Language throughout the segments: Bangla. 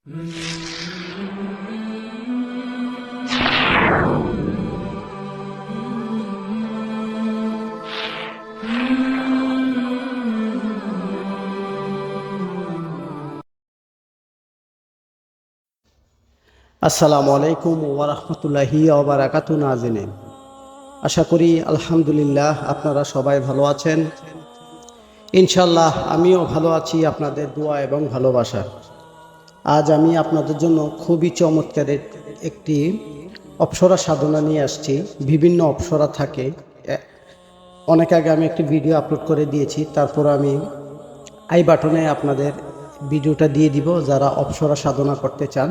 আসসালামু আলাইকুম ওয়া রাহমাতুল্লাহি ওয়া বারাকাতুহু নাজিরিন। আশা করি আলহামদুলিল্লাহ আপনারা সবাই ভালো আছেন। ইনশাআল্লাহ আমিও ভালো আছি আপনাদের দোয়া এবং ভালোবাসা। আজ আমি আপনাদের জন্য খুবই চমৎকার একটি অপ্সরা সাধনা নিয়ে আসছি। বিভিন্ন অপ্সরা থাকে। অনেক আগে আমি একটি ভিডিও আপলোড করে দিয়েছি, তারপর আমি আই বাটনে আপনাদের ভিডিওটা দিয়ে দিব যারা অপ্সরা সাধনা করতে চান।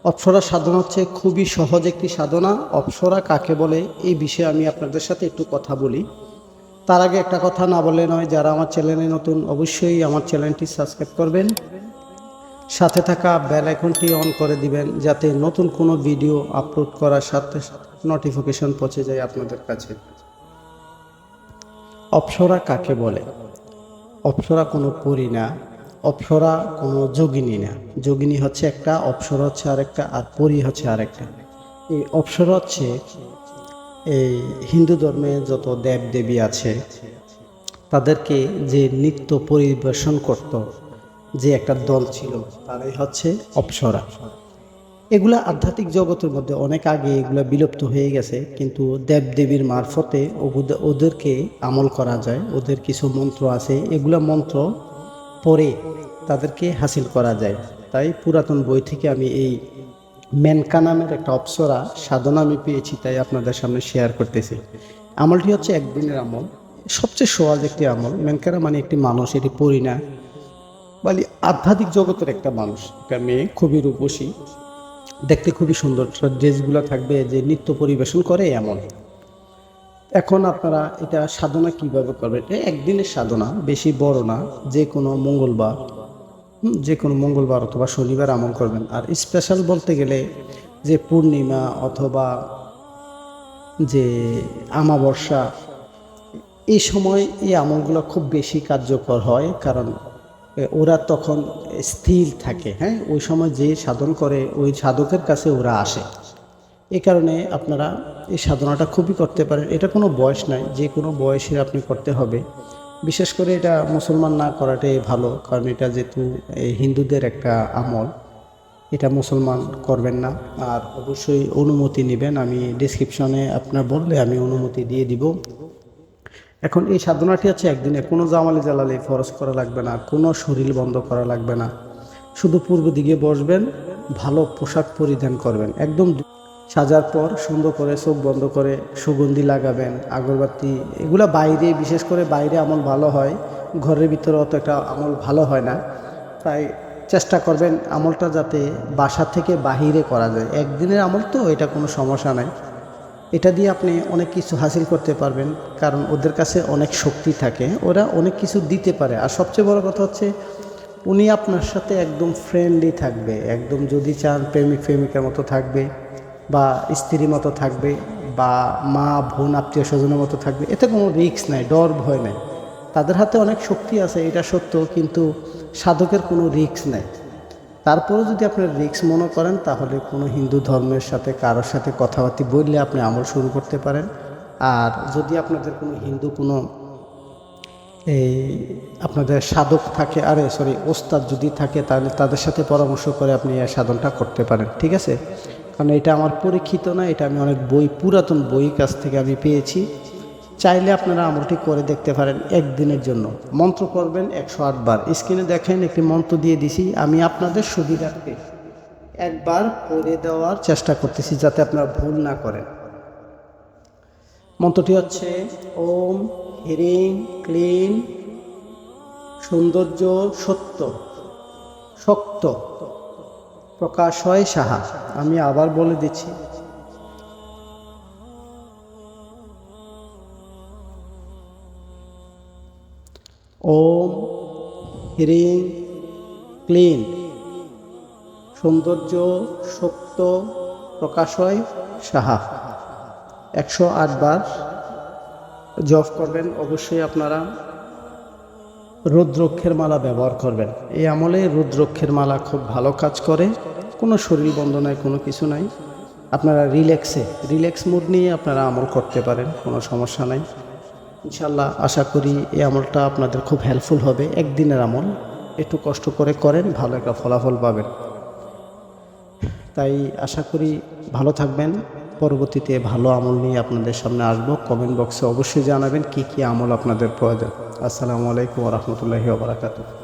অপ্সরা সাধনা হচ্ছে খুবই সহজ একটি সাধনা। অপ্সরা কাকে বলে এই বিষয়ে আমি আপনাদের সাথে একটু কথা বলি। তার আগে একটা কথা না বলে নয়, যারা আমার চ্যানেলে নতুন অবশ্যই আমার চ্যানেলটি সাবস্ক্রাইব করবেন, সাথে থাকা বেল আইকনটি অন করে দিবেন যাতে নতুন কোনো ভিডিও আপলোড করার সাথে নোটিফিকেশন পৌঁছে যায় আপনাদের কাছে। অপ্সরা কাকে বলে? অপ্সরা কোনো পরী না, অপ্সরা কোনো যোগিনী না। যোগিনী হচ্ছে একটা, অপ্সরা হচ্ছে আরেকটা, আর পরী হচ্ছে আরেকটা। এই অপ্সরা হচ্ছে এই হিন্দু ধর্মে যত দেব দেবী আছে তাদেরকে যে নৃত্য পরিবেশন করত, যে একটা দল ছিল, তারাই হচ্ছে অপ্সরা। এগুলা আধ্যাত্মিক জগতের মধ্যে অনেক আগে এগুলা বিলুপ্ত হয়ে গেছে, কিন্তু দেবদেবীর মারফতে ওদেরকে আমল করা যায়। ওদের কিছু মন্ত্র আছে, এগুলা মন্ত্র পড়ে তাদেরকে হাসিল করা যায়। তাই পুরাতন বই থেকে আমি এই মেনকা নামের একটা অপ্সরা সাধনা আমি পেয়েছি, তাই আপনাদের সামনে শেয়ার করতেছি। আমলটি হচ্ছে একদিনের আমল, সবচেয়ে সহজ একটি আমল। মেনকারা মানে একটি মানুষ, এটি পড়ি না, বলি আধ্যাত্মিক জগতের একটা মানুষ, একটা মেয়ে, খুবই রূপসী, দেখতে খুবই সুন্দর, ড্রেসগুলো থাকবে যে নৃত্য পরিবেশন করে এমন। এখন আপনারা এটা সাধনা কিভাবে করবেন? এটা একদিনের সাধনা, বেশি বড় না। যে কোনো মঙ্গলবার, অথবা শনিবার আমল করবেন। আর স্পেশাল বলতে গেলে যে পূর্ণিমা অথবা যে আমাবস্যা, এই সময় এই আমলগুলো খুব বেশি কার্যকর হয়, কারণ ওরা তখন স্থির থাকে। হ্যাঁ, ওই সময় যে সাধন করে ওই সাধকের কাছে ওরা আসে। এই কারণে আপনারা এই সাধনাটা খুবই করতে পারেন। এটা কোনো বয়স নাই, যে কোনো বয়সে আপনি করতে হবে। বিশেষ করে এটা মুসলমান না করাটাই ভালো, কারণ এটা যেহেতু হিন্দুদের একটা আমল, এটা মুসলমান করবেন না। আর অবশ্যই অনুমতি নেবেন, আমি ডিসক্রিপশনে আপনার বললে আমি অনুমতি দিয়ে দিব। এখন এই সাধনাটি হচ্ছে একদিনে, কোনো জামালি জালালি ফরজ করা লাগবে না, কোনো শরীর বন্ধ করা লাগবে না। শুধু পূর্ব দিকে বসবেন, ভালো পোশাক পরিধান করবেন, একদম সাজার পর সুন্দর করে চোখ বন্ধ করে সুগন্ধি লাগাবেন, আগরবাতি, এগুলো বাইরে, বিশেষ করে বাইরে আমল ভালো হয়, ঘরের ভিতরে অত একটা আমল ভালো হয় না। তাই চেষ্টা করবেন আমলটা যাতে বাসা থেকে বাহিরে করা যায়। একদিনের আমল তো, এটা কোনো সমস্যা নাই। এটা দিয়ে আপনি অনেক কিছু হাসিল করতে পারবেন, কারণ ওদের কাছে অনেক শক্তি থাকে, ওরা অনেক কিছু দিতে পারে। আর সবচেয়ে বড় কথা হচ্ছে উনি আপনার সাথে একদম ফ্রেন্ডলি থাকবে, একদম যদি চান প্রেমিক প্রেমিকার মতো থাকবে, বা স্ত্রীর মতো থাকবে, বা মা বোন আত্মীয় স্বজনের মতো থাকবে। এতে কোনো রিস্ক নাই, ডর ভয় নাই। তাদের হাতে অনেক শক্তি আছে, এটা সত্য, কিন্তু সাধকের কোনো রিস্ক নাই। তারপরেও যদি আপনার রিস্ক মনে করেন, তাহলে কোনো হিন্দু ধর্মের সাথে কারোর সাথে কথাবার্তা বললে আপনি আমল শুরু করতে পারেন। আর যদি আপনাদের কোনো হিন্দু কোনো এই আপনাদের সাধক থাকে, ওস্তাদ যদি থাকে, তাহলে তাদের সাথে পরামর্শ করে আপনি এই সাধনটা করতে পারেন। ঠিক আছে? কারণ এটা আমার পরীক্ষিত না, এটা আমি অনেক পুরাতন বই কাছ থেকে আমি পেয়েছি। চাইলে আপনারা আমলটি করে দেখতে পারেন একদিনের জন্য। মন্ত্র করবেন 108 বার। স্ক্রিনে দেখেন একটি মন্ত্র দিয়ে দিছি, আমি আপনাদের সুবিধার্থে একবার পড়ে দেওয়ার চেষ্টা করতেছি যাতে আপনারা ভুল না করেন। মন্ত্রটি হচ্ছে ওম হ্রিং ক্লিং সৌন্দর্য সত্য শক্ত প্রকাশয় সাহা। আমি আবার বলে দিচ্ছি, ওম হ্রিং ক্লিং সৌন্দর্য শক্ত প্রকাশয় সাহা। 108 বার জপ করবেন অবশ্যই আপনারা। রুদ্রাক্ষের মালা ব্যবহার করবেন। এই আমলে রুদ্রাক্ষের মালা খুব ভালো কাজ করে, কোনো শরীর বন্ধ নাই, কোনো কিছু নাই। আপনারা রিল্যাক্স মুড নিয়ে আপনারা আমল করতে পারেন, কোনো সমস্যা নাই। ইনশাল্লাহ আশা করি এই আমলটা আপনাদের খুব হেল্পফুল হবে। একদিনের আমল, একটু কষ্ট করে করেন, ভালো একটা ফলাফল পাবেন। তাই আশা করি ভালো থাকবেন। পরবর্তীতে ভালো আমল নিয়ে আপনাদের সামনে আসবো। কমেন্ট বক্সে অবশ্যই জানাবেন কি কি আমল আপনাদের প্রয়োজন। আসসালামু আলাইকুম ওয়া রাহমাতুল্লাহি ওয়া বারাকাতুহু।